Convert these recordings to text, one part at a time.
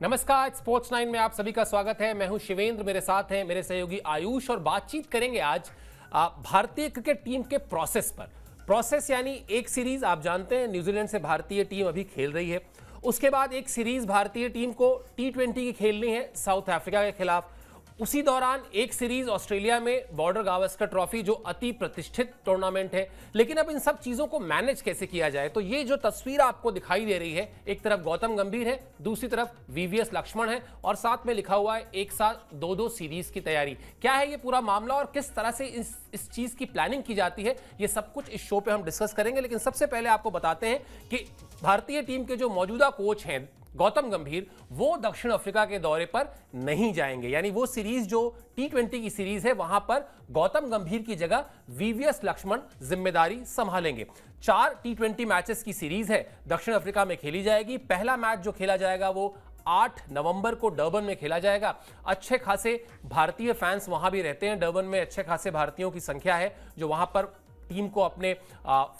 नमस्कार, स्पोर्ट्स 9 में आप सभी का स्वागत है। मैं हूं शिवेंद्र, मेरे साथ हैं मेरे सहयोगी आयुष और बातचीत करेंगे आज भारतीय क्रिकेट टीम के प्रोसेस यानी एक सीरीज आप जानते हैं न्यूजीलैंड से भारतीय टीम अभी खेल रही है। उसके बाद एक सीरीज भारतीय टीम को T20 की खेलनी है साउथ अफ्रीका के खिलाफ। उसी दौरान एक सीरीज ऑस्ट्रेलिया में बॉर्डर गावस्कर ट्रॉफी जो अति प्रतिष्ठित टूर्नामेंट है। लेकिन अब इन सब चीजों को मैनेज कैसे किया जाए, तो ये जो तस्वीर आपको दिखाई दे रही है, एक तरफ गौतम गंभीर है, दूसरी तरफ VVS लक्ष्मण है और साथ में लिखा हुआ है एक साथ दो सीरीज की तैयारी। क्या है ये पूरा मामला और किस तरह से इस चीज की प्लानिंग की जाती है, ये सब कुछ इस शो पे हम डिस्कस करेंगे। लेकिन सबसे पहले आपको बताते हैं कि भारतीय टीम के जो मौजूदा कोच हैं गौतम गंभीर, वो दक्षिण अफ्रीका के दौरे पर नहीं जाएंगे। यानी वो सीरीज जो T20 की सीरीज है, वहां पर गौतम गंभीर की जगह VVS लक्ष्मण जिम्मेदारी संभालेंगे। 4 T20 मैचेस की सीरीज है, दक्षिण अफ्रीका में खेली जाएगी। पहला मैच जो खेला जाएगा वो 8 नवंबर को डरबन में खेला जाएगा। अच्छे खासे भारतीय फैंस वहां भी रहते हैं, डरबन में अच्छे खासे भारतीयों की संख्या है जो वहां पर टीम को अपने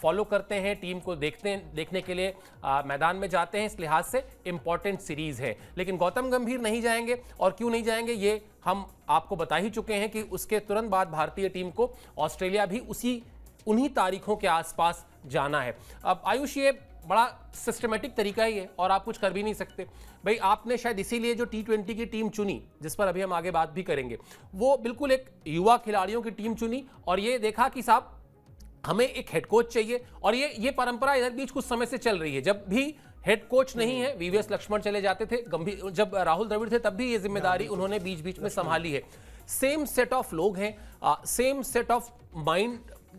फॉलो करते हैं, टीम को देखने के लिए मैदान में जाते हैं। इस लिहाज से इंपॉर्टेंट सीरीज है। लेकिन गौतम गंभीर नहीं जाएंगे, और क्यों नहीं जाएंगे ये हम आपको बता ही चुके हैं कि उसके तुरंत बाद भारतीय टीम को ऑस्ट्रेलिया भी उन्हीं तारीखों के आसपास जाना है। अब आयुष, ये बड़ा सिस्टमेटिक तरीका ही है और आप कुछ कर भी नहीं सकते भाई। आपने शायद इसीलिए जो T20 की टीम चुनी, जिस पर अभी हम आगे बात भी करेंगे, वो बिल्कुल एक युवा खिलाड़ियों की टीम चुनी और ये देखा कि साहब हमें एक हेड कोच चाहिए। और ये परंपरा इधर बीच कुछ समय से चल रही है। जब भी हेड कोच नहीं है, VVS लक्ष्मण चले जाते थे, गंभीर जब राहुल द्रविड़ थे तब भी ये जिम्मेदारी उन्होंने बीच बीच में संभाली है। सेम सेट ऑफ लोग हैं, सेम सेट ऑफ माइंड,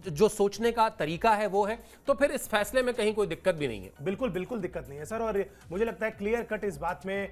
जो सोचने का तरीका है वो है, तो फिर इस फैसले में कहीं कोई दिक्कत भी नहीं है। बिल्कुल दिक्कत नहीं है सर। और मुझे लगता है क्लियर कट इस बात में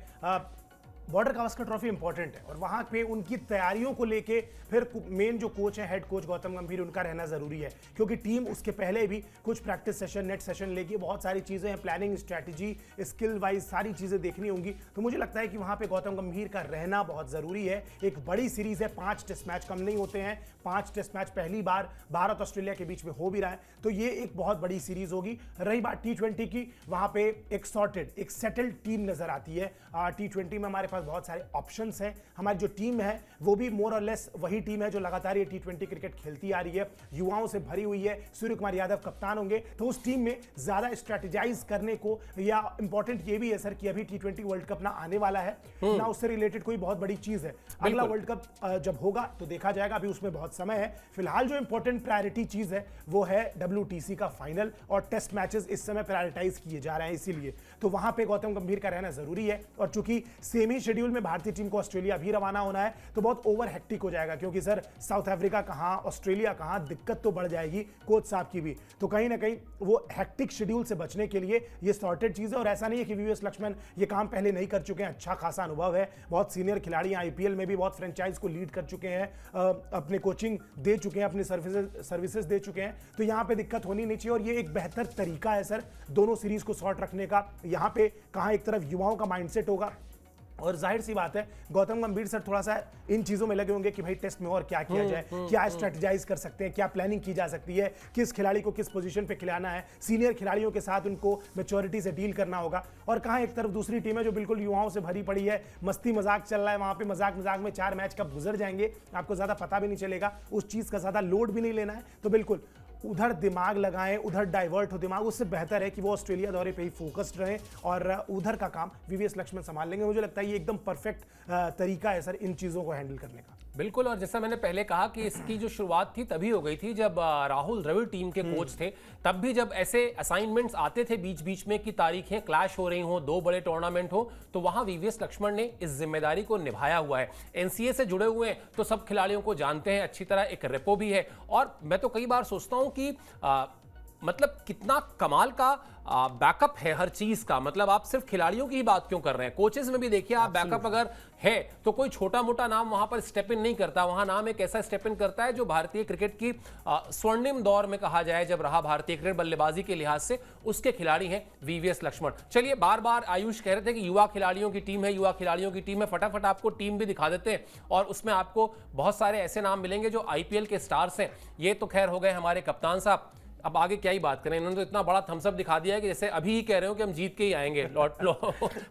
बॉर्डर गावस्कर ट्रॉफी इंपॉर्टेंट है और वहां पे उनकी तैयारियों को लेके फिर मेन जो कोच है, हेड कोच गौतम गंभीर, उनका रहना जरूरी है। क्योंकि टीम उसके पहले भी कुछ प्रैक्टिस सेशन, नेट सेशन लेके बहुत सारी चीजें हैं, प्लानिंग, स्ट्रैटेजी, स्किल वाइज सारी चीजें देखनी होंगी। तो मुझे लगता है कि वहां पे गौतम गंभीर का रहना बहुत जरूरी है। एक बड़ी सीरीज है, 5 टेस्ट मैच कम नहीं होते हैं। 5 टेस्ट मैच पहली बार भारत ऑस्ट्रेलिया के बीच में हो भी रहा है, तो ये एक बहुत बड़ी सीरीज होगी। रही बात T20 की, वहां पे एक सॉर्टेड, एक सेटल्ड टीम नजर आती है। T20 में हमारे पास बहुत सारे ऑप्शंस हैं। हमारी जो टीम है वो भी मोर और लेस वही टीम है जो लगातार ये T20 क्रिकेट खेलती आ रही है, युवाओं से भरी हुई है। सूर्य कुमार यादव कप्तान होंगे, तो उस टीम में ज्यादा स्ट्रेटेजाइज करने को, या इंपॉर्टेंट ये भी है सर कि अभी T20 वर्ल्ड कप ना आने वाला है ना उससे रिलेटेड कोई बहुत बड़ी चीज है। अगला वर्ल्ड कप जब होगा तो देखा जाएगा, अभी उसमें बहुत समय है। फिलहाल जो इंपॉर्टेंट प्रायोरिटी चीज है वो है WTC का फाइनल, और टेस्ट मैचेस इस समय प्रायोरिटाइज किए जा रहे हैं, इसीलिए तो वहां पे गौतम गंभीर का रहना जरूरी है। और चूंकि सेम ही शेड्यूल में भारतीय टीम को ऑस्ट्रेलिया भी रवाना होना है, तो बहुत ओवर हेक्टिक हो जाएगा। क्योंकि सर साउथ अफ्रीका कहां, ऑस्ट्रेलिया कहां, दिक्कत तो बढ़ जाएगी कोच साहब की भी। तो कहीं ना कहीं वो हेक्टिक शेड्यूल से बचने के लिए ये सॉर्टेड चीज है। और ऐसा नहीं है कि VVS लक्ष्मण ये काम पहले नहीं कर चुके हैं, अच्छा खासा अनुभव है, बहुत सीनियर खिलाड़ी, IPL में भी बहुत फ्रेंचाइज को लीड कर चुके हैं, अपने कोचिंग दे चुके हैं, अपनी सर्विसेज दे चुके हैं। तो यहां पे दिक्कत होनी नहीं चाहिए और ये एक बेहतर तरीका है सर दोनों सीरीज को शॉर्ट रखने का। यहां पे कहां एक तरफ युवाओं का माइंडसेट होगा, और जाहिर सी बात है गौतम गंभीर सर थोड़ा सा इन चीजों में लगे होंगे कि भाई टेस्ट में और क्या किया जाए, क्या स्ट्रेटेजाइज कर सकते हैं, क्या प्लानिंग की जा सकती है, किस खिलाड़ी को किस पोजीशन पे खिलाना है, सीनियर खिलाड़ियों के साथ उनको मैच्योरिटी से डील करना होगा। और कहाँ एक तरफ दूसरी टीम है जो बिल्कुल युवाओं से भरी पड़ी है, मस्ती मजाक चल रहा है वहां पे, मजाक में 4 मैच कब गुजर जाएंगे आपको ज्यादा पता भी नहीं चलेगा, उस चीज का ज्यादा लोड भी नहीं लेना है। तो बिल्कुल उधर दिमाग लगाएं, उधर डाइवर्ट हो दिमाग, उससे बेहतर है कि वो ऑस्ट्रेलिया दौरे पे ही फोकस्ड रहे और उधर का काम VVS लक्ष्मण संभाल लेंगे। मुझे लगता है ये एकदम परफेक्ट तरीका है सर इन चीजों को हैंडल करने का। बिल्कुल, और जैसा मैंने पहले कहा कि इसकी जो शुरुआत थी तभी हो गई थी जब राहुल द्रविड़ टीम के कोच थे। तब भी जब ऐसे असाइनमेंट्स आते थे बीच बीच में कि तारीखें क्लैश हो रही हो, 2 बड़े टूर्नामेंट हो, तो वहां VVS लक्ष्मण ने इस जिम्मेदारी को निभाया हुआ है। NCA से जुड़े हुए हैं तो सब खिलाड़ियों को जानते हैं अच्छी तरह, एक रेपो भी है। और मैं तो कई बार सोचता हूं कि मतलब कितना कमाल का बैकअप है हर चीज का। मतलब आप सिर्फ खिलाड़ियों की ही बात क्यों कर रहे हैं, कोचेस में भी देखिए आप, बैकअप अगर है तो कोई छोटा मोटा नाम वहां पर स्टेप इन नहीं करता, वहां नाम एक ऐसा स्टेप इन करता है जो भारतीय क्रिकेट की स्वर्णिम दौर में कहा जाए जब रहा भारतीय क्रिकेट बल्लेबाजी के लिहाज से, उसके खिलाड़ी हैं VVS लक्ष्मण। चलिए, बार बार आयुष कह रहे थे कि युवा खिलाड़ियों की टीम है, युवा खिलाड़ियों की टीम है, फटाफट आपको टीम भी दिखा देते हैं और उसमें आपको बहुत सारे ऐसे नाम मिलेंगे जो IPL के स्टार्स हैं। ये तो खैर हो गए हमारे कप्तान साहब, अब आगे क्या ही बात करें, इन्होंने तो इतना बड़ा थम्स अप दिखा दिया है कि जैसे अभी ही कह रहे हो कि हम जीत के ही आएंगे, लौट लो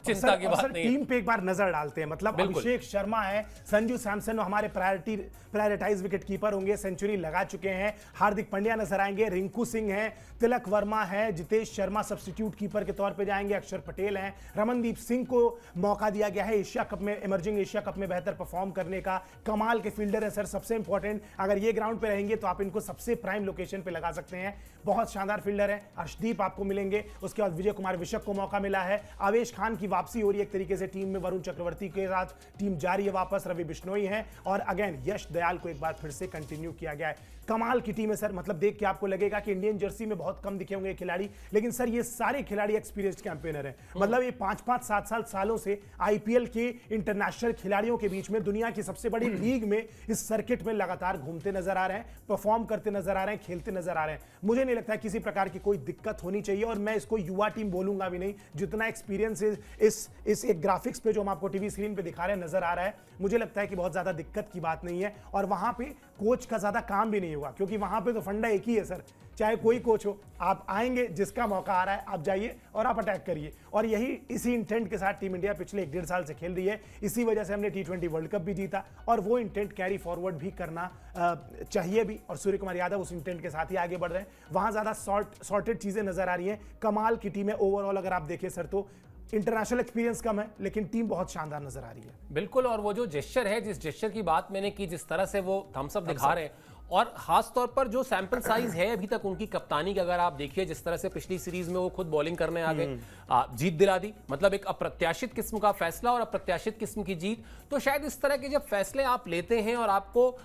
चिंता की बात नहीं है। टीम पे एक बार नजर डालते हैं, मतलब अभिषेक शर्मा है, संजू सैमसन हमारे प्रायोरिटाइज विकेट कीपर होंगे, सेंचुरी लगा चुके हैं। हार्दिक पांड्या नजर आएंगे, रिंकू सिंह है, तिलक वर्मा है, जितेश शर्मा सब्स्टिट्यूट कीपर के तौर पे जाएंगे, अक्षर पटेल हैं, रमनदीप सिंह को मौका दिया गया है एशिया कप में, इमर्जिंग एशिया कप में बेहतर परफॉर्म करने का। कमाल के फील्डर है सर, सबसे इंपॉर्टेंट, अगर ये ग्राउंड पे रहेंगे तो आप इनको सबसे प्राइम लोकेशन पे लगा सकते हैं। बहुत शानदार फील्डर है। अर्शदीप आपको मिलेंगे, उसके बाद विजय कुमार विशक को मौका मिला है। आवेश खान की वापसी हो रही है एक तरीके से टीम में, वरुण चक्रवर्ती के साथ टीम जा रही है वापस, रवि बिश्नोई है, और अगेन यश दयाल को एक बार फिर से कंटिन्यू किया गया है। कमाल की टीम है सर, मतलब देख के आपको लगेगा कि इंडियन जर्सी में बहुत कम दिखे होंगे खिलाड़ी, लेकिन सर ये सारे खिलाड़ी एक्सपीरियंस्ड कैंपेनर हैं। मतलब ये 5-5, 7 सालों से आईपीएल के इंटरनेशनल खिलाड़ियों के बीच में दुनिया की सबसे बड़ी लीग में इस सर्किट में लगातार घूमते नजर आ रहे हैं, परफॉर्म करते नजर आ रहे हैं, खेलते नजर आ रहे हैं। मुझे नहीं लगता है किसी प्रकार की कोई दिक्कत होनी चाहिए, और मैं इसको युवा टीम बोलूंगा भी नहीं। जितना एक्सपीरियंस इस एक ग्राफिक्स पे जो हम आपको टीवी स्क्रीन पे दिखा रहे हैं नजर आ रहा है, मुझे लगता है कि बहुत ज्यादा दिक्कत की बात नहीं है। और वहां पे कोच का ज्यादा काम भी नहीं होगा, क्योंकि वहां पे तो फंडा एक ही है सर, चाहे कोई कोच हो, आप आएंगे, जिसका मौका आ रहा है आप जाइए और आप अटैक करिए। और यही इसी इंटेंट के साथ टीम इंडिया पिछले 1-1.5 साल से खेल रही है। इसी वजह से हमने T20 वर्ल्ड कप भी जीता, और वो इंटेंट कैरी फॉरवर्ड भी करना चाहिए भी, और सूर्य कुमार यादव उस इंटेंट के साथ ही आगे बढ़ रहे हैं। वहां ज्यादा सॉर्टेड चीजें नजर आ रही हैं। कमाल की टीम है ओवरऑल, अगर आप देखें सर तो इंटरनेशनल एक्सपीरियंस कम है, लेकिन टीम बहुत शानदार नजर आ रही है। बिल्कुल, और वो जो जेस्चर है, जिस जेस्चर की बात मैंने की, जिस तरह से वो थम्स अप दिखा रहे हैं, और खास तौर पर जो सैंपल साइज है अभी तक उनकी कप्तानी की, अगर आप देखिए जिस तरह से पिछली सीरीज में वो खुद बॉलिंग करने आ गए, जीत दिला दी, मतलब एक अप्रत्याशित किस्म का फैसला और अप्रत्याशित किस्म की जीत। तो शायद इस तरह के जब फैसले आप लेते हैं और आपको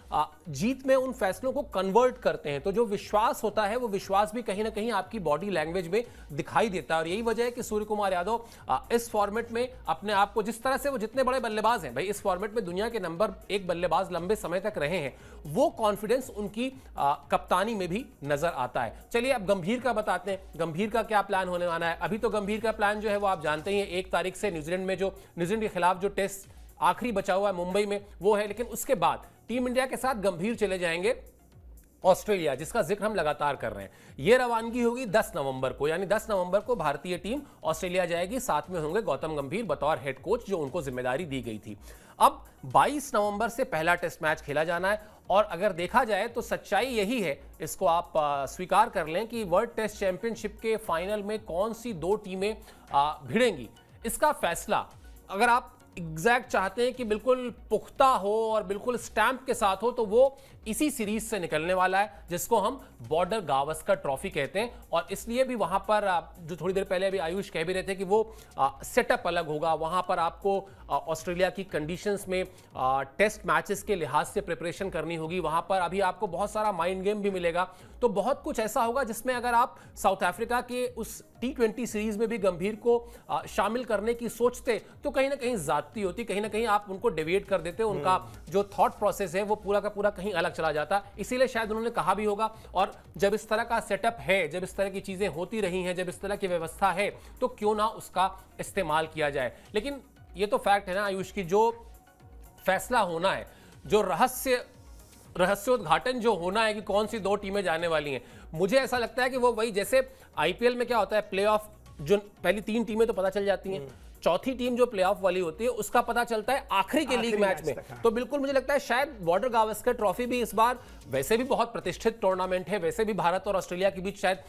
जीत में उन फैसलों को कन्वर्ट करते हैं, तो जो विश्वास होता है वो विश्वास भी कहीं ना कहीं आपकी बॉडी लैंग्वेज में दिखाई देता है। और यही वजह है कि सूर्य कुमार यादव इस फॉर्मेट में अपने आप को, जिस तरह से वो जितने बड़े बल्लेबाज हैं भाई, इस फॉर्मेट में दुनिया के नंबर 1 बल्लेबाज लंबे समय तक रहे हैं, वो कॉन्फिडेंस उनकी कप्तानी में भी नजर आता है। चलिए अब गंभीर का बताते हैं, गंभीर का क्या प्लान होने वाला है। अभी तो गंभीर का प्लान जो है वो आप जानते ही हैं, 1 तारीख से न्यूजीलैंड के खिलाफ जो टेस्ट आखिरी बचा हुआ है मुंबई में वो है, लेकिन उसके बाद टीम इंडिया के साथ गंभीर चले जाएंगे ऑस्ट्रेलिया, जिसका जिक्र हम लगातार कर रहे हैं। यह रवानगी होगी 10 नवंबर को, यानी 10 नवंबर को भारतीय टीम ऑस्ट्रेलिया जाएगी। साथ में होंगे गौतम गंभीर बतौर हेड कोच, जो उनको जिम्मेदारी दी गई थी। अब 22 नवंबर से पहला टेस्ट मैच खेला जाना है, और अगर देखा जाए तो सच्चाई यही है, इसको आप स्वीकार कर लें कि वर्ल्ड टेस्ट चैंपियनशिप के फाइनल में कौन सी 2 टीमें भिड़ेंगी, इसका फैसला अगर आप एग्जैक्ट चाहते हैं कि बिल्कुल पुख्ता हो और बिल्कुल स्टैंप के साथ हो, तो वो इसी सीरीज से निकलने वाला है, जिसको हम बॉर्डर गावस्कर ट्रॉफी कहते हैं। और इसलिए भी वहां पर जो थोड़ी देर पहले अभी आयुष कह भी रहे थे कि वो सेटअप अलग होगा, वहां पर आपको ऑस्ट्रेलिया की कंडीशंस में टेस्ट मैचेस के लिहाज से प्रिपरेशन करनी होगी। वहां पर अभी आपको बहुत सारा माइंड गेम भी मिलेगा, तो बहुत कुछ ऐसा होगा जिसमें अगर आप साउथ अफ्रीका के उस T20 सीरीज में भी गंभीर को शामिल करने की सोचते, तो कहीं ना कहीं जाती होती, कहीं ना कहीं आप उनको डेविएट कर देते, उनका जो थॉट प्रोसेस है वो पूरा का पूरा कहीं अलग चला जाता। इसीलिए शायद उन्होंने कहा भी होगा। और जब इस तरह का सेटअप है, जब इस तरह की चीजें होती रही हैं, जब इस तरह की व्यवस्था है, तो क्यों ना उसका इस्तेमाल किया जाए। लेकिन ये तो फैक्ट है ना आयुष की, जो फैसला होना है, जो रहस्योद्घाटन जो होना है कि कौन सी 2 टीमें जाने वाली हैं, मुझे ऐसा लगता है कि वो वही, जैसे आईपीएल में क्या होता है, प्लेऑफ, जो पहली 3 टीमें तो पता चल जाती हैं, चौथी टीम जो प्लेऑफ वाली होती है उसका पता चलता है आखिरी के लीग मैच में। तो बिल्कुल मुझे लगता है शायद बॉर्डर गावस्कर ट्रॉफी भी इस बार, वैसे भी बहुत प्रतिष्ठित टूर्नामेंट है, वैसे भी भारत और ऑस्ट्रेलिया के बीच शायद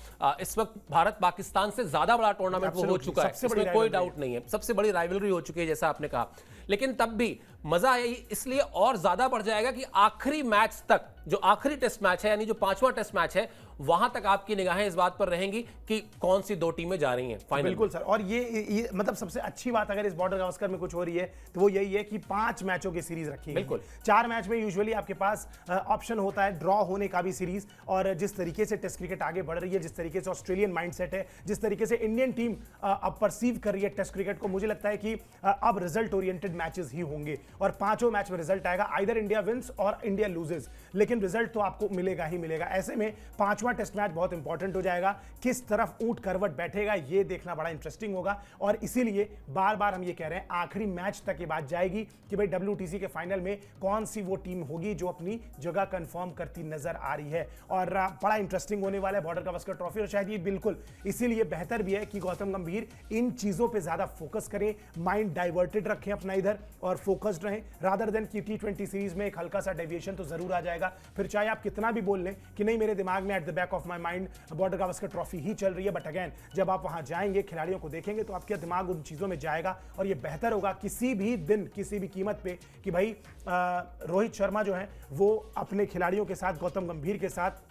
इस वक्त भारत पाकिस्तान से ज्यादा बड़ा टूर्नामेंट वो हो चुका है, इसमें कोई डाउट नहीं है, सबसे बड़ी राइवलरी हो चुकी है जैसा आपने कहा। लेकिन तब भी मजा इसलिए और ज्यादा बढ़ जाएगा कि आखिरी मैच तक, जो आखिरी टेस्ट मैच है, यानी जो 5वां टेस्ट मैच है, वहां तक आपकी निगाहें इस बात पर रहेंगी कि कौन सी 2 टीमें जा रही हैं फाइनल। बिल्कुल सर, और ये मतलब सबसे अच्छी बात अगर इस बॉर्डर गावस्कर में कुछ हो रही है तो वो यही है कि 5 मैचों की सीरीज रखी है। बिल्कुल 4 मैच में यूजुअली आपके पास ऑप्शन होता है ड्रॉ होने का भी सीरीज। और जिस तरीके से टेस्ट क्रिकेट आगे बढ़ रही है, जिस तरीके से ऑस्ट्रेलियन माइंडसेट है, जिस तरीके से इंडियन टीम अब परसीव कर रही है टेस्ट क्रिकेट को, मुझे लगता है कि अब रिजल्ट ओरिएंटेड मैचेस ही होंगे। और पांचों मैच में रिजल्ट आएगा, आइदर इंडिया विंस और इंडिया लूजेस, लेकिन रिजल्ट तो आपको मिलेगा ही मिलेगा। ऐसे में पांचवां टेस्ट मैच बहुत इंपॉर्टेंट हो जाएगा, किस तरफ ऊंट करवट बैठेगा ये देखना बड़ा इंटरेस्टिंग होगा। और इसीलिए बार बार हम ये कह रहे हैं आखिरी मैच तक ये बात जाएगी कि भाई WTC के फाइनल में कौन सी वो टीम होगी जो अपनी जगह कंफर्म करती नजर आ रही है। और बड़ा इंटरेस्टिंग होने वाला है बॉर्डर गावस्कर ट्रॉफी, और शायद ये बिल्कुल इसीलिए बेहतर भी है कि गौतम गंभीर इन चीजों पे ज्यादा फोकस करें, माइंड डाइवर्टेड रखें अपना इधर और फोकस्ड रहें, रादर देन कि T20 सीरीज में एक हल्का सा डेविएशन तो जरूर आ जाएगा, फिर चाहे आप कितना भी बोल लें कि नहीं मेरे दिमाग में at the back of my mind Border Gavaskar trophy ही चल रही है, बट अगेन जब आप वहां जाएंगे खिलाड़ियों को देखेंगे तो आपका दिमाग उन चीजों में जाएगा और ये बेहतर होगा किसी भी दिन किसी भी कीमत पे कि भाई रोहित शर्मा जो है वो अपने खिलाड़ियों के साथ, गौतम गंभीर के साथ,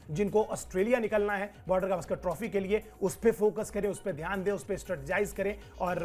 जिनको ऑस्ट्रेलिया निकलना है बॉर्डर गावस्कर ट्रॉफी के लिए, उस पर फोकस करें, उस पर ध्यान दें, उस पर स्ट्रेटजाइज करें। और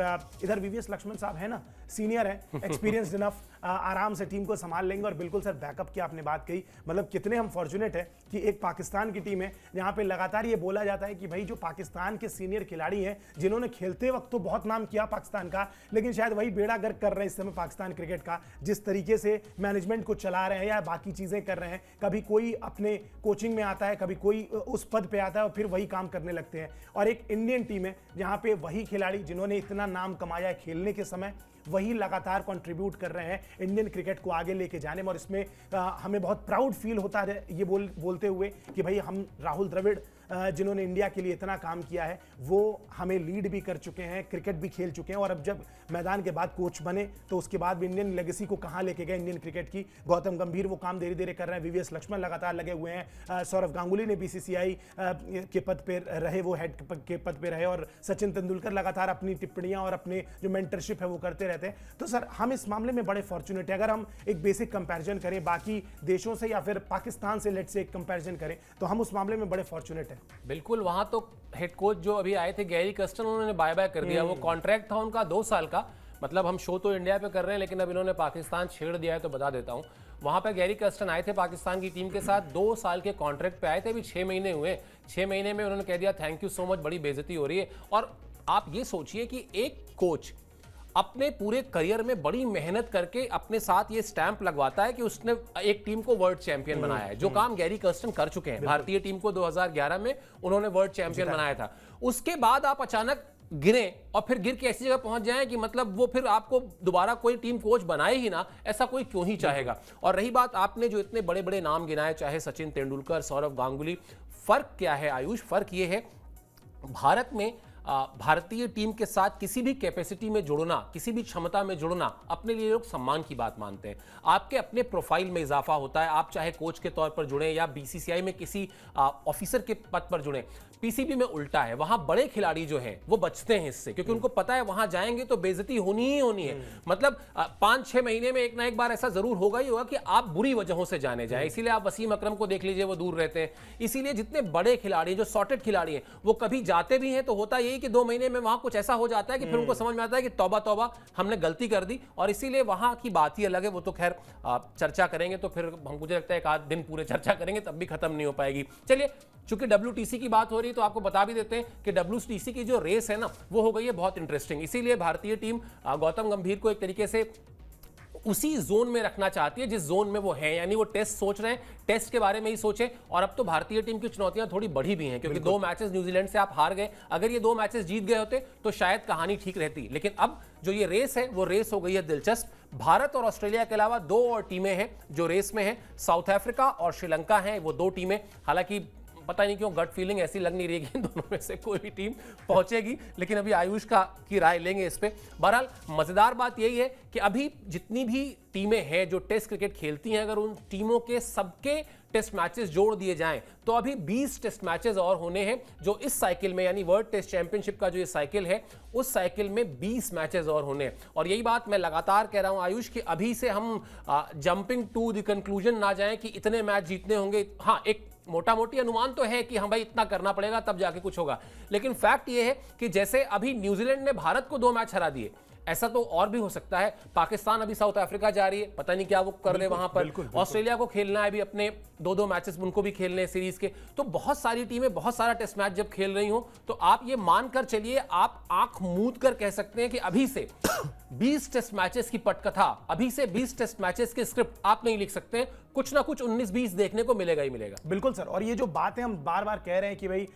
इधर VVS लक्ष्मण साहब है ना, सीनियर है, एक्सपीरियंस्ड इनफ, आराम से टीम को संभाल लेंगे। और बिल्कुल सर बैकअप की आपने बात कही, मतलब कितने हम फॉर्चुनेट है कि एक पाकिस्तान की टीम है जहां पे लगातार ये बोला जाता है कि भाई जो पाकिस्तान के सीनियर खिलाड़ी हैं जिन्होंने खेलते वक्त तो बहुत नाम किया पाकिस्तान का, लेकिन शायद वही बेड़ा गर्क कर रहे हैं इस समय पाकिस्तान क्रिकेट का, जिस तरीके से मैनेजमेंट को चला रहे हैं या बाकी चीजें कर रहे हैं। कभी कोई अपने कोचिंग में आता है, कभी कोई उस पद पे आता है और फिर वही काम करने लगते हैं। और एक इंडियन टीम है जहां पे वही खिलाड़ी जिन्होंने इतना नाम कमाया है खेलने के समय, वही लगातार कंट्रीब्यूट कर रहे हैं इंडियन क्रिकेट को आगे लेके जाने में। और इसमें हमें बहुत प्राउड फील होता है ये बोलते हुए कि भाई हम राहुल द्रविड़ जिन्होंने इंडिया के लिए इतना काम किया है वो हमें लीड भी कर चुके हैं, क्रिकेट भी खेल चुके हैं, और अब जब मैदान के बाद कोच बने तो उसके बाद भी इंडियन लेगेसी को कहाँ लेके गए इंडियन क्रिकेट की। गौतम गंभीर वो काम धीरे धीरे कर रहे हैं, VVS लक्ष्मण लगातार लगे हुए हैं, सौरव गांगुली ने BCCI के पद पे रहे, वो हेड के पद पे रहे, और सचिन तेंदुलकर लगातार अपनी टिप्पणियां और अपने जो मेंटरशिप है वो करते रहते हैं। तो सर हम इस मामले में बड़े फॉर्चुनेट हैं। अगर हम एक बेसिक कंपैरिजन करें बाकी देशों से या फिर पाकिस्तान से लेट से एक कंपैरिजन करें तो हम उस मामले में बड़े फॉर्चुनेट हैं। बिल्कुल, वहां तो हेड कोच जो अभी आए थे गैरी कर्स्टन, उन्होंने बाय बाय कर दिया। वो कॉन्ट्रैक्ट था उनका 2 साल का, मतलब हम शो तो इंडिया पे कर रहे हैं लेकिन अब इन्होंने पाकिस्तान छेड़ दिया है, तो बता देता हूं वहां पे गैरी कर्स्टन आए थे पाकिस्तान की टीम के साथ, 2 साल के कॉन्ट्रैक्ट पे आए थे, अभी 6 महीने हुए। 6 महीने में उन्होंने कह दिया थैंक यू सो मच, बड़ी बेइज्जती हो रही है। और आप ये सोचिए कि एक कोच अपने पूरे करियर में बड़ी मेहनत करके अपने साथ ये स्टैंप लगवाता है कि उसने एक टीम को वर्ल्ड चैंपियन बनाया है, जो काम गैरी कर्स्टन कर चुके हैं। भारतीय टीम को 2011 में उन्होंने वर्ल्ड चैंपियन बनाया था। उसके बाद आप अचानक गिरे और फिर गिर के ऐसी जगह पहुंच जाएं कि मतलब वो फिर आपको दोबारा कोई टीम कोच बनाए ही ना, ऐसा कोई क्यों ही चाहेगा। और रही बात आपने जो इतने बड़े बड़े नाम गिनाए, चाहे सचिन तेंदुलकर, सौरव गांगुली, फर्क क्या है आयुष? फर्क ये है भारत में भारतीय टीम के साथ किसी भी कैपेसिटी में जुड़ना, किसी भी क्षमता में जुड़ना अपने लिए लोग सम्मान की बात मानते हैं। आपके अपने प्रोफाइल में इजाफा होता है, आप चाहे कोच के तौर पर जुड़े या BCCI में किसी ऑफिसर के पद पर जुड़े। PCB में उल्टा है, वहां बड़े खिलाड़ी जो हैं वो बचते हैं इससे, क्योंकि उनको पता है वहां जाएंगे तो बेइज्जती होनी ही होनी है। मतलब 5-6 महीने में एक ना एक बार ऐसा जरूर होगा ही होगा कि आप बुरी वजहों से जाने जाए। इसीलिए आप वसीम अकरम को देख लीजिए, वो दूर रहते हैं। इसीलिए जितने बड़े खिलाड़ी जो सॉर्टेड खिलाड़ी हैं वो कभी जाते भी हैं तो होता यही कि 2 महीने में वहां कुछ ऐसा हो जाता है कि फिर उनको समझ में आता है कि तौबा तौबा हमने गलती कर दी। और इसीलिए वहां की बात ही अलग है। वो तो खैर चर्चा करेंगे तो फिर मुझे लगता है एक आध दिन पूरे चर्चा करेंगे तब भी खत्म नहीं हो पाएगी। चलिए, चूंकि WTC की बात हो रही है तो आपको बता भी देते हैं कि WTC की जो रेस है ना वो हो गई है बहुत इंटरेस्टिंग। इसीलिए भारतीय टीम गौतम गंभीर को एक तरीके से उसी जोन में रखना चाहती है जिस जोन में वो है, यानी वो टेस्ट सोच रहे हैं, टेस्ट के बारे में ही सोचें। और अब तो भारतीय टीम की चुनौतियां थोड़ी बढ़ी भी हैं, क्योंकि 2 मैचेस न्यूजीलैंड से आप हार गए। अगर ये 2 मैचेस जीत गए होते तो शायद कहानी ठीक रहती, लेकिन अब जो ये रेस है वो रेस हो गई है दिलचस्प। भारत और ऑस्ट्रेलिया के अलावा 2 और टीमें हैं जो रेस में हैं, साउथ अफ्रीका और श्रीलंका हैं वो 2 टीमें। हालांकि पता नहीं क्यों गट फीलिंग ऐसी लग नहीं रही कि दोनों में से कोई भी टीम पहुंचेगी, लेकिन अभी आयुष की राय लेंगे इस पे। बहरहाल मजेदार बात यही है कि अभी जितनी भी टीमें हैं जो टेस्ट क्रिकेट खेलती हैं, अगर उन टीमों के सबके टेस्ट मैचेस जोड़ दिए जाएं तो अभी 20 टेस्ट मैचेस और होने हैं जो इस साइकिल में, यानी वर्ल्ड टेस्ट चैंपियनशिप का जो ये साइकिल है उस साइकिल में 20 मैचेस और होने हैं। और यही बात मैं लगातार कह रहा हूं आयुष कि अभी से हम जंपिंग टू द कंक्लूजन ना जाएं कि इतने मैच जीतने होंगे। हाँ, एक मोटा मोटी अनुमान तो है कि हाँ भाई इतना करना पड़ेगा तब जाके कुछ होगा, लेकिन फैक्ट ये है कि जैसे अभी न्यूजीलैंड ने भारत को 2 मैच हरा दिए, ऐसा तो और भी हो सकता है। पाकिस्तान अभी साउथ अफ्रीका जा रही है, पता नहीं क्या वो कर रहे वहां पर। ऑस्ट्रेलिया को खेलना है अभी अपने 2-2 मैचेस उनको भी खेलने हैं सीरीज के। तो बहुत सारी टीमें बहुत सारा टेस्ट मैच जब खेल रही हो तो आप ये मानकर चलिए, आप आंख मूंद कर कह सकते हैं कि अभी से 20 टेस्ट मैचेस की पटकथा, अभी से 20 टेस्ट मैचेस की स्क्रिप्ट आप नहीं लिख सकते। कुछ ना कुछ 19-20 देखने को मिलेगा ही मिलेगा। बिल्कुल सर, और ये जो बात है हम बार बार कह रहे हैं कि भाई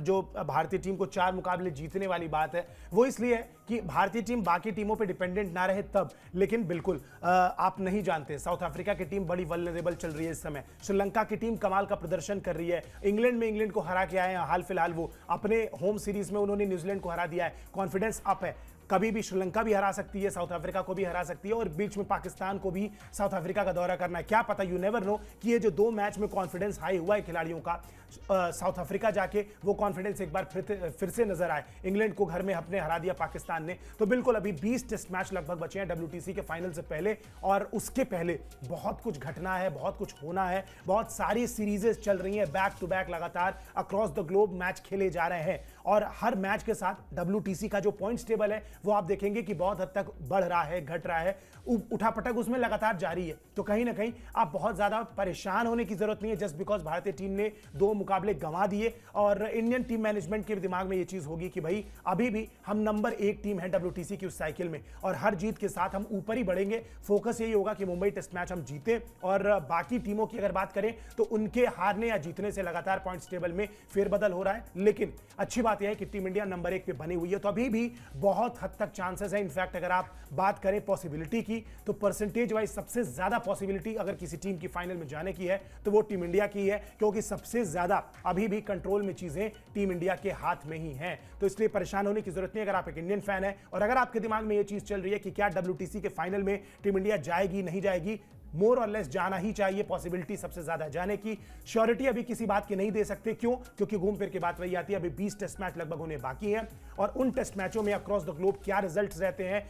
जो भारतीय टीम को 4 मुकाबले जीतने वाली बात है, वो इसलिए है कि भारतीय टीम बाकी टीमों पे डिपेंडेंट ना रहे तब। लेकिन बिल्कुल आप नहीं जानते, साउथ अफ्रीका की टीम बड़ी वल्नरेबल चल रही है इस समय, श्रीलंका की टीम कमाल का प्रदर्शन कर रही है, इंग्लैंड को हरा के आए हैं हाल फिलहाल, वो अपने होम सीरीज में उन्होंने न्यूजीलैंड को हरा दिया है, कॉन्फिडेंस अप है। कभी भी श्रीलंका भी हरा सकती है, साउथ अफ्रीका को भी हरा सकती है, और बीच में पाकिस्तान को भी साउथ अफ्रीका का दौरा करना है। क्या पता, यू नेवर नो कि ये जो 2 मैच में कॉन्फिडेंस हाई हुआ है खिलाड़ियों का, साउथ अफ्रीका जाके वो कॉन्फिडेंस एक बार फिर से नजर आए। इंग्लैंड को घर में अपने हरा दिया पाकिस्तान ने। तो बिल्कुल अभी 20 टेस्ट मैच लगभग बचे हैं WTC के फाइनल से पहले, और उसके पहले बहुत कुछ घटना है, बहुत कुछ होना है, बहुत सारी सीरीजेस चल रही हैं, बैक टू बैक लगातार अक्रॉस द ग्लोब मैच खेले जा रहे हैं। और हर मैच के साथ WTC का जो पॉइंट्स टेबल है वो आप देखेंगे कि बहुत हद तक बढ़ रहा है, घट रहा है, उठापटक उसमें लगातार जारी है। तो कहीं ना कहीं आप बहुत ज्यादा परेशान होने की जरूरत नहीं है जस्ट बिकॉज भारतीय टीम ने 2 मुकाबले गंवा दिए। और इंडियन टीम मैनेजमेंट के दिमाग में ये चीज होगी कि भाई अभी भी हम नंबर 1 टीम है WTC की उस साइकिल में, और हर जीत के साथ हम ऊपर ही बढ़ेंगे। फोकस यही होगा कि मुंबई टेस्ट मैच हम जीते, और बाकी टीमों की अगर बात करें तो उनके हारने या जीतने से लगातार पॉइंट्स टेबल में फेरबदल हो रहा है। लेकिन अच्छी बात यह है कि टीम इंडिया नंबर 1 पे बनी हुई है, तो अभी भी बहुत हद तक चांसेस है। इनफैक्ट अगर आप बात करें पॉसिबिलिटी की, तो परसेंटेज वाइज सबसे ज्यादा पॉसिबिलिटी अगर किसी टीम की फाइनल में जाने की है तो वो टीम इंडिया की है, क्योंकि सबसे ज्यादा अभी भी कंट्रोल में चीजें टीम इंडिया के हाथ में ही हैं। तो इसलिए परेशान होने की जरूरत नहीं अगर आप एक इंडियन फैन है, और अगर आपके दिमाग में ये चीज चल रही है कि क्या WTC के फाइनल में टीम इंडिया जाएगी नहीं जाएगी, मोर और लेस जाना ही चाहिए। पॉसिबिलिटी सबसे ज्यादा जाने की, श्योरिटी अभी किसी बात की नहीं दे सकते। क्यों? क्योंकि घूम फिर के बात वही आती है, अभी 20 टेस्ट मैच लगभग होने बाकी हैं, और उन टेस्ट मैचों में अक्रॉस द ग्लोब क्या रिजल्ट्स रहते हैं।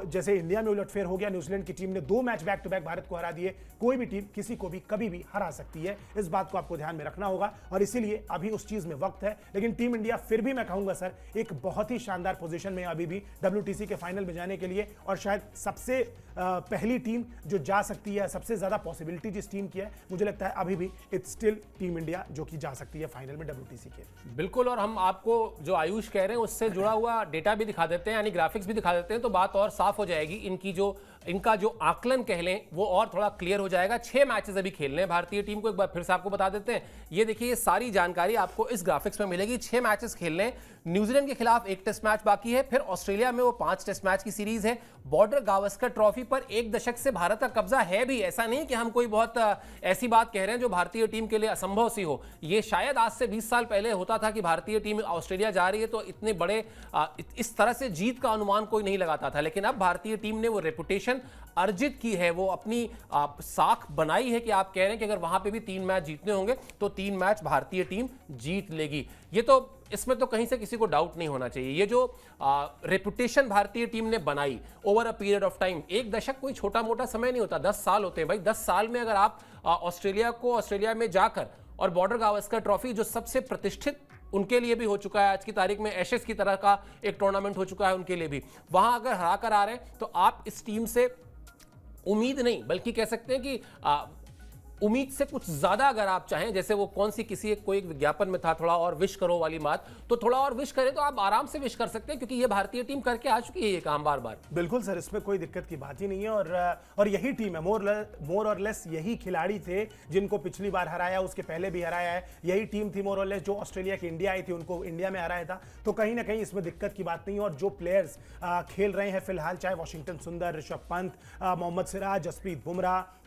जैसे इंडिया में उलटफेर हो गया, न्यूजीलैंड की टीम ने 2 match back to back Bharat को हरा दिए। कोई भी टीम किसी को भी कभी भी हरा सकती है, इस बात को आपको ध्यान में रखना होगा, और इसीलिए अभी उस चीज में वक्त है। लेकिन टीम इंडिया फिर भी मैं कहूंगा सर एक बहुत ही शानदार पोजीशन में अभी भी WTC के फाइनल में जाने के लिए, और शायद सबसे पहली टीम जो जा सकती है, सबसे ज्यादा पॉसिबिलिटी जिस टीम की है, मुझे लगता है अभी भी इट्स स्टिल टीम इंडिया जो कि जा सकती है फाइनल में WTC के। बिल्कुल, और हम आपको जो आयुष कह रहे हैं उससे जुड़ा हुआ डेटा भी दिखा देते हैं, यानी ग्राफिक्स भी दिखा देते हैं, तो बात और साफ हो जाएगी। इनका जो आकलन कह लें वो और थोड़ा क्लियर हो जाएगा। 6 मैचेस अभी खेलने हैं भारतीय टीम को, एक बार फिर से आपको बता देते हैं। ये देखिए, ये सारी जानकारी आपको इस ग्राफिक्स में मिलेगी। 6 मैचेस खेलने हैं, न्यूजीलैंड के खिलाफ 1 टेस्ट मैच बाकी है, फिर ऑस्ट्रेलिया में वो 5 टेस्ट मैच की सीरीज है। बॉर्डर गावस्कर ट्रॉफी पर 1 दशक से भारत का कब्जा है भी, ऐसा नहीं कि हम कोई बहुत ऐसी बात कह रहे हैं जो भारतीय टीम के लिए असंभव सी हो। ये शायद आज से 20 साल पहले होता था कि भारतीय टीम ऑस्ट्रेलिया जा रही है तो इतने बड़े इस तरह से जीत का अनुमान कोई नहीं लगाता था। लेकिन अब भारतीय टीम ने वो रेपुटेशन अर्जित की है, वो अपनी साख बनाई है कि आप कह रहे हैं कि अगर वहां पे भी 3 मैच जीतने होंगे तो 3 मैच भारतीय टीम जीत लेगी। ये तो इसमें तो कहीं से किसी को डाउट नहीं होना चाहिए। ये जो रेपुटेशन भारतीय टीम ने बनाई over a period of time, 1 दशक कोई छोटा मोटा समय नहीं होता, 10 साल होते हैं भाई। 10 साल में अगर आप ऑस्ट्रेलिया में जाकर, और बॉर्डर गावस्कर ट्रॉफी जो सबसे प्रतिष्ठित उनके लिए भी हो चुका है, आज की तारीख में एशेस की तरह का एक टूर्नामेंट हो चुका है उनके लिए भी, वहां अगर हरा कर आ रहे हैं तो आप इस टीम से उम्मीद नहीं बल्कि कह सकते हैं कि उम्मीद से कुछ ज्यादा अगर आप चाहें, जैसे वो कौन सी किसी कोई एक विज्ञापन में था थोड़ा और विश करो वाली बात, तो थोड़ा और विश करें तो आप आराम से विश कर सकते हैं, क्योंकि ये भारतीय टीम करके आ चुकी है ये काम बार बार। बिल्कुल सर, इसमें कोई दिक्कत की बात ही नहीं है, और यही टीम है, मोर और लेस यही खिलाड़ी थे जिनको पिछली बार हराया, उसके पहले भी हराया है। यही टीम थी मोर और लेस जो ऑस्ट्रेलिया की इंडिया आई थी, उनको इंडिया में हराया था। तो कहीं ना कहीं इसमें दिक्कत की बात नहीं। और जो प्लेयर्स खेल रहे हैं फिलहाल, चाहे वाशिंगटन सुंदर, ऋषभ पंत, मोहम्मद सिराज, जसप्रीत बुमराह,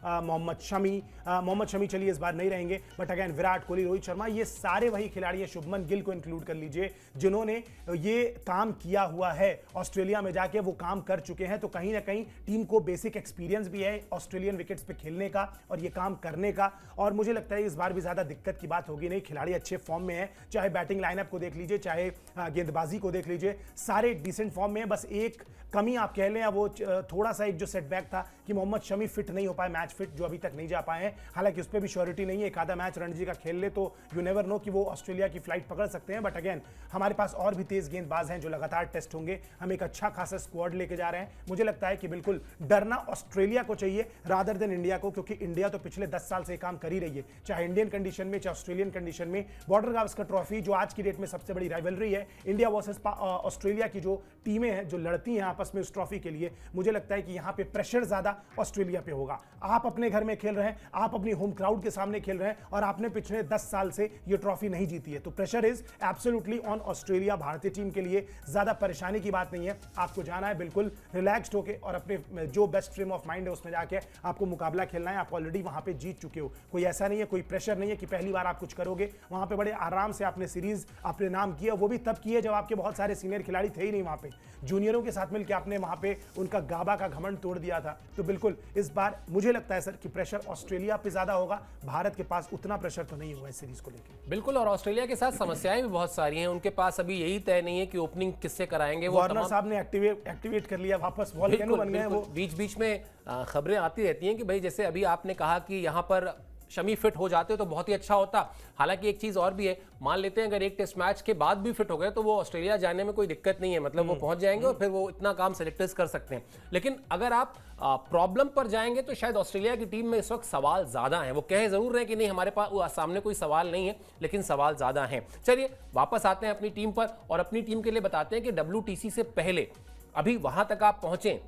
मोहम्मद शमी चलिए इस बार नहीं रहेंगे, बट अगेन विराट कोहली, रोहित शर्मा, ये सारे वही खिलाड़ी हैं, शुभमन गिल को इंक्लूड कर लीजिए, जिन्होंने ये काम किया हुआ है ऑस्ट्रेलिया में जाके, वो काम कर चुके हैं। तो कहीं ना कहीं टीम को बेसिक एक्सपीरियंस भी है ऑस्ट्रेलियन विकेट्स पे खेलने का और ये काम करने का। और मुझे लगता है इस बार भी ज्यादा दिक्कत की बात होगी नहीं, खिलाड़ी अच्छे फॉर्म में है, चाहे बैटिंग लाइनअप को देख लीजिए, चाहे गेंदबाजी को देख लीजिए, सारे डिसेंट फॉर्म में है। बस एक कमी आप कह लें, वो थोड़ा सा एक जो सेटबैक था कि मोहम्मद शमी फिट नहीं हो पाए मैच फिट जो अभी तक नहीं जा पाए हैं। हालांकि उस पर भी श्योरिटी नहीं है, एक आधा मैच रणजी का खेल ले तो यू नेवर नो कि वो ऑस्ट्रेलिया की फ्लाइट पकड़ सकते हैं। बट अगेन हमारे पास और भी तेज गेंदबाज हैं जो लगातार टेस्ट होंगे। हम एक अच्छा खासा स्क्वाड लेके जा रहे हैं। मुझे लगता है कि बिल्कुल डरना ऑस्ट्रेलिया को चाहिए रादर देन इंडिया को, क्योंकि इंडिया तो पिछले 10 साल से काम कर ही रही है, चाहे इंडियन कंडीशन में चाहे ऑस्ट्रेलियन कंडीशन में। बॉर्डर गावस्कर ट्रॉफी जो आज की डेट में सबसे बड़ी राइवलरी है, इंडिया वर्सेस ऑस्ट्रेलिया की जो टीमें हैं जो लड़ती हैं आपस में उस ट्रॉफी के लिए, मुझे लगता है कि यहां पे प्रेशर ज्यादा ऑस्ट्रेलिया पे होगा। आप अपने घर में खेल रहे हैं, आप अपनी होम क्राउड के सामने खेल रहे हैं और आपने पिछले 10 साल से ये ट्रॉफी नहीं जीती है, तो pressure is absolutely on Australia. भारतीय टीम के लिए ज्यादा परेशानी की बात नहीं है, आपको जाना है बिल्कुल रिलैक्स्ड होकर और अपने जो बेस्ट फ्रेम ऑफ माइंड है उसमें जाके आपको मुकाबला खेलना है। आप ऑलरेडी वहां पे जीत चुके हो, कोई ऐसा नहीं है, कोई प्रेशर नहीं है कि पहली बार आप कुछ करोगे। वहां पे बड़े आराम से आपने सीरीज अपने नाम किया, वो भी तब किए जब आपके बहुत सारे सीनियर खिलाड़ी थे ही नहीं वहां पे, जूनियरों के साथ मिलकर आपने वहां पे उनका गाबा का घमंड तोड़ दिया था। तो बिल्कुल इस बार मुझे लगता है सर कि प्रेशर ऑस्ट्रेलिया पे ज्यादा होगा, भारत के पास उतना प्रेशर तो नहीं होगा इस सीरीज को लेकर। बिल्कुल, और ऑस्ट्रेलिया के साथ समस्याएं भी बहुत सारी हैं। उनके पास अभी यही तय नहीं है कि ओपनिंग किससे कराएंगे। वो वार्नर साहब ने एक्टिवेट कर लिया, वापस वॉल्केनो बन गए वो। बीच बीच में खबरें आती रहती हैं कि भाई जैसे अभी आपने कहा कि यहाँ पर शमी फिट हो जाते तो बहुत ही अच्छा होता। हालांकि एक चीज और भी है, मान लेते हैं अगर एक टेस्ट मैच के बाद भी फिट हो गए तो वो ऑस्ट्रेलिया जाने में कोई दिक्कत नहीं है, मतलब वो पहुंच जाएंगे और फिर वो इतना काम सेलेक्टर्स कर सकते हैं। लेकिन अगर आप प्रॉब्लम पर जाएंगे तो शायद ऑस्ट्रेलिया की टीम में इस वक्त सवाल ज्यादा हैं। वो कहे जरूर रहे कि नहीं हमारे पास सामने कोई सवाल नहीं है, लेकिन सवाल ज्यादा हैं। चलिए वापस आते हैं अपनी टीम पर और अपनी टीम के लिए बताते हैं कि WTC से पहले अभी वहां तक आप पहुंचे,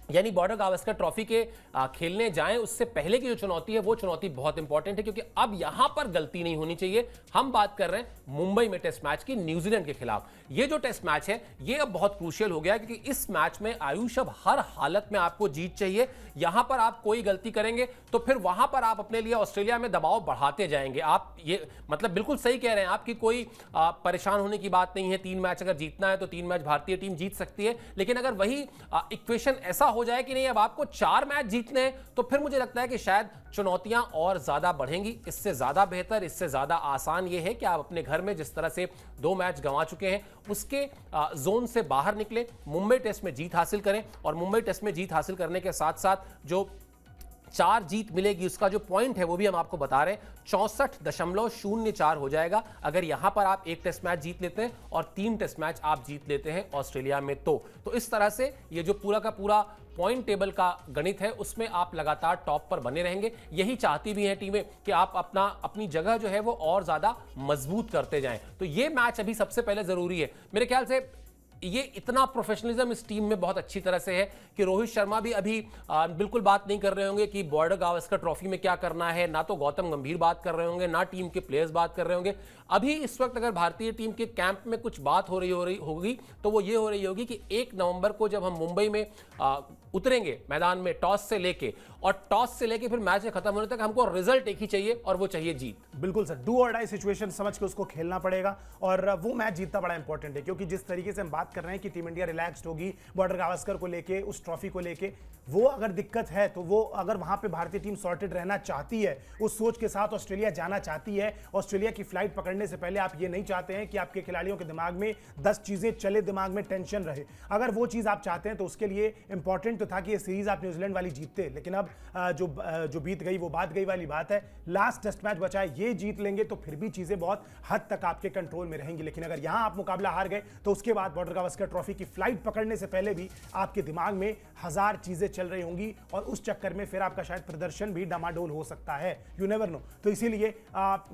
यानी बॉर्डर गावस्कर ट्रॉफी के खेलने जाएं, उससे पहले की जो चुनौती है वो चुनौती बहुत इंपॉर्टेंट है, क्योंकि अब यहां पर गलती नहीं होनी चाहिए। हम बात कर रहे हैं मुंबई में टेस्ट मैच की न्यूजीलैंड के खिलाफ। ये जो टेस्ट मैच है ये अब बहुत क्रूशियल हो गया, क्योंकि इस मैच में आयुष अब हर हालत में आपको जीत चाहिए। यहां पर आप कोई गलती करेंगे तो फिर वहां पर आप अपने लिए ऑस्ट्रेलिया में दबाव बढ़ाते जाएंगे। आप ये मतलब बिल्कुल सही कह रहे हैं, आपकी कोई परेशान होने की बात नहीं है। 3 मैच अगर जीतना है तो 3 मैच भारतीय टीम जीत सकती है, लेकिन अगर वही इक्वेशन ऐसा हो जाए कि नहीं अब आपको 4 मैच जीतने हैं तो फिर मुझे लगता है कि शायद चुनौतियां और ज्यादा बढ़ेंगी। इससे ज्यादा बेहतर, इससे ज्यादा आसान यह है कि आप अपने घर में जिस तरह से 2 मैच गंवा चुके हैं उसके जोन से बाहर निकले, मुंबई टेस्ट में जीत हासिल करें। और मुंबई टेस्ट में जीत हासिल करने के साथ साथ जो 4 जीत मिलेगी उसका जो पॉइंट है वो भी हम आपको बता रहे हैं, 64.04 हो जाएगा अगर यहां पर आप 1 टेस्ट मैच जीत लेते हैं और 3 टेस्ट मैच आप जीत लेते हैं ऑस्ट्रेलिया में। तो इस तरह से ये जो पूरा का पूरा पॉइंट टेबल का गणित है उसमें आप लगातार टॉप पर बने रहेंगे। यही चाहती भी हैं टीमें कि आप अपनी जगह जो है वो और ज्यादा मजबूत करते जाएं। तो ये मैच अभी सबसे पहले जरूरी है। मेरे ख्याल से ये इतना प्रोफेशनलिज्म इस टीम में बहुत अच्छी तरह से है कि रोहित शर्मा भी अभी बिल्कुल बात नहीं कर रहे होंगे कि बॉर्डर गावस्कर ट्रॉफी में क्या करना है, ना तो गौतम गंभीर बात कर रहे होंगे, ना टीम के प्लेयर्स बात कर रहे होंगे। अभी इस वक्त अगर भारतीय टीम के कैंप में कुछ बात हो रही होगी तो वो ये हो रही होगी कि 1 नवंबर को जब हम मुंबई में उतरेंगे मैदान में टॉस से लेके फिर मैच खत्म होने तक हमको रिजल्ट एक ही चाहिए और वो चाहिए जीत। बिल्कुल सर, डू और डाई सिचुएशन समझ के उसको खेलना पड़ेगा और वो मैच जीतना बड़ा इंपॉर्टेंट है, क्योंकि जिस तरीके से हम बात कर रहे हैं कि टीम इंडिया रिलैक्स्ड होगी बॉर्डर गावस्कर को लेके, उस ट्रॉफी को लेके, वो अगर दिक्कत है तो वो अगर वहां पे भारतीय टीम सॉर्टेड रहना चाहती है, उस सोच के साथ ऑस्ट्रेलिया जाना चाहती है, ऑस्ट्रेलिया की फ्लाइट पकड़ने से पहले आप ये नहीं चाहते हैं कि आपके खिलाड़ियों के दिमाग में 10 चीजें चले, दिमाग में टेंशन रहे। अगर वो चीज आप चाहते हैं तो उसके लिए इंपॉर्टेंट तो था कि ये सीरीज आप न्यूजीलैंड वाली जीतते, लेकिन अब जो बीत गई वो बात गई वाली बात है। लास्ट टेस्ट मैच बचा है, ये जीत लेंगे तो फिर भी चीजें बहुत हद तक आपके कंट्रोल में रहेंगी। लेकिन अगर यहां आप मुकाबला हार गए तो उसके बाद बॉर्डर गावस्कर ट्रॉफी की फ्लाइट पकड़ने से पहले भी आपके दिमाग में 1000 चीजें चल रही होंगी और उस चक्कर में फिर आपका शायद प्रदर्शन भी डामाडोल हो सकता है, यू नेवर नो। तो इसीलिए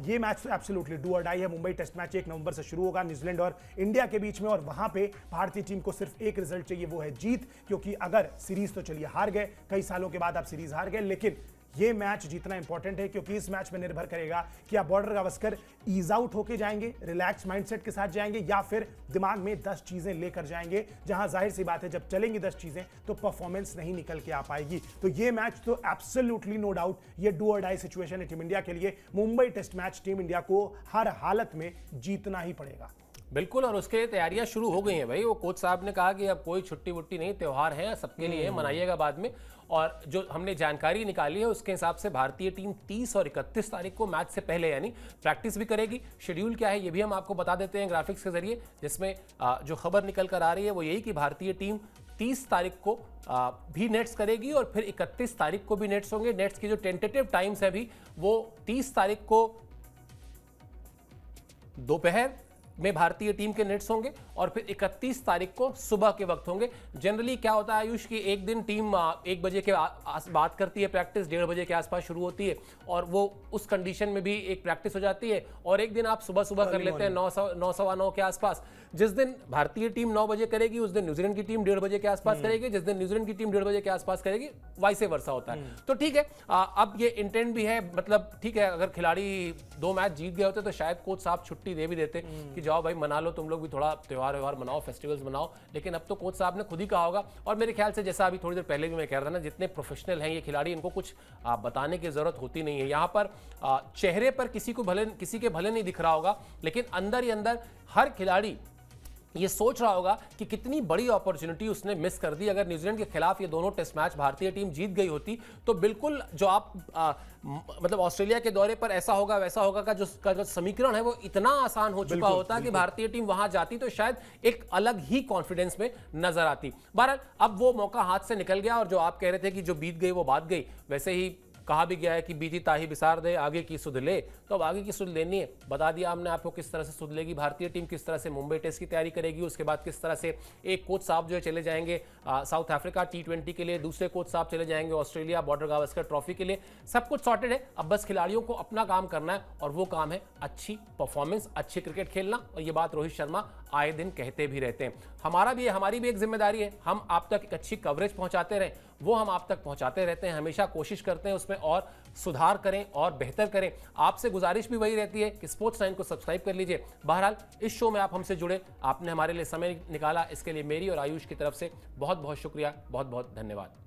ये मैच तो एब्सोल्युटली डू और डाई है। मुंबई टेस्ट मैच 1 नवंबर से शुरू होगा न्यूजीलैंड और इंडिया के बीच में, और वहां पे भारतीय टीम को सिर्फ एक रिजल्ट चाहिए, वो है जीत। क्योंकि अगर सीरीज तो चलिए हार गए, कई सालों के बाद आप सीरीज हार गए, लेकिन ये मैच जीतना इंपॉर्टेंट है, क्योंकि इस मैच में निर्भर करेगा कि आप बॉर्डर गावस्कर ईज आउट होके जाएंगे, रिलैक्स माइंडसेट के साथ जाएंगे, या फिर दिमाग में 10 चीजें लेकर जाएंगे, जहां जाहिर सी बात है जब चलेंगी 10 चीजें तो परफॉर्मेंस नहीं निकल के आ पाएगी। तो ये मैच तो एब्सोल्युटली नो डाउट ये डू और डाई सिचुएशन है टीम इंडिया के लिए। Mumbai test match team India को हर हालत में जीतना ही पड़ेगा। बिल्कुल, और उसके लिए तैयारियां शुरू हो गई हैं भाई। वो कोच साहब ने कहा कि अब कोई छुट्टी वुट्टी नहीं, त्यौहार है सबके लिए, मनाइएगा बाद में। और जो हमने जानकारी निकाली है उसके हिसाब से भारतीय टीम 30 और 31 तारीख को मैच से पहले यानी प्रैक्टिस भी करेगी। शेड्यूल क्या है ये भी हम आपको बता देते हैं ग्राफिक्स के जरिए, जिसमें जो खबर निकल कर आ रही है वो यही कि भारतीय टीम 30 तारीख को भी नेट्स करेगी और फिर 31 तारीख को भी नेट्स होंगे। नेट्स की जो टेंटेटिव टाइम्स है अभी वो 30 तारीख को दोपहर में भारतीय टीम के नेट्स होंगे और फिर 31 तारीख को सुबह के वक्त होंगे। जनरली क्या होता है आयुष की एक दिन टीम 1 बजे के बात करती है, प्रैक्टिस 1:30 बजे के आसपास शुरू होती है और वो उस कंडीशन में भी एक प्रैक्टिस हो जाती है। और एक दिन आप सुबह सुबह कर लेते हैं 9 सवा 9 के आसपास। जिस दिन भारतीय टीम 9 बजे करेगी उस दिन न्यूजीलैंड की टीम 1:30 बजे के आसपास करेगी, जिस दिन न्यूजीलैंड की टीम 1:30 बजे के आसपास करेगी, वाइसे वर्सा होता है। तो ठीक है, अब ये इंटेंट भी है, मतलब ठीक है, अगर खिलाड़ी 2 मैच जीत गए होते तो शायद कोच साहब छुट्टी दे भी देते कि जाओ भाई मना लो, तुम लोग भी थोड़ा त्योहार मनाओ, फेस्टिवल्स मनाओ। लेकिन अब तो कोच साहब ने खुद ही कहा होगा। और मेरे ख्याल से जैसा अभी थोड़ी देर पहले भी मैं कह रहा था ना, जितने प्रोफेशनल हैं ये खिलाड़ी, इनको कुछ बताने की जरूरत होती नहीं है। यहाँ पर चेहरे पर किसी के भले नहीं दिख रहा होगा, लेकिन अंदर ही अंदर हर खिलाड़ी ये सोच रहा होगा कि कितनी बड़ी अपॉर्चुनिटी उसने मिस कर दी। अगर न्यूजीलैंड के खिलाफ ये दोनों टेस्ट मैच भारतीय टीम जीत गई होती तो बिल्कुल जो आप मतलब ऑस्ट्रेलिया के दौरे पर ऐसा होगा वैसा होगा का जो समीकरण है वो इतना आसान हो चुका होता कि भारतीय टीम वहां जाती तो शायद एक अलग ही कॉन्फिडेंस में नजर आती। बहरहाल अब वो मौका हाथ से निकल गया और जो आप कह रहे थे कि जो बीत गई वो बात गई, वैसे ही कहा भी गया है कि बीती ताही बिसार दे, आगे की सुध ले। तो अब आगे की सुध लेनी है, बता दिया हमने आपको किस तरह से सुध लेगी भारतीय टीम, किस तरह से मुंबई टेस्ट की तैयारी करेगी, उसके बाद किस तरह से एक कोच साहब जो है चले जाएंगे साउथ अफ्रीका T20 के लिए, दूसरे कोच साहब चले जाएंगे ऑस्ट्रेलिया बॉर्डर गावस्कर ट्रॉफी के लिए। सब कुछ सॉर्टेड है, अब बस खिलाड़ियों को अपना काम करना है और वो काम है अच्छी परफॉर्मेंस, अच्छी क्रिकेट खेलना। और ये बात रोहित शर्मा आए दिन कहते भी रहते हैं। हमारी भी एक जिम्मेदारी है, हम आप तक एक अच्छी कवरेज पहुंचाते रहें, वो हम आप तक पहुंचाते रहते हैं, हमेशा कोशिश करते हैं उसमें और सुधार करें और बेहतर करें। आपसे गुजारिश भी वही रहती है कि स्पोर्ट्स 9 को सब्सक्राइब कर लीजिए। बहरहाल इस शो में आप हमसे जुड़े, आपने हमारे लिए समय निकाला, इसके लिए मेरी और आयुष की तरफ से बहुत बहुत शुक्रिया, बहुत बहुत धन्यवाद।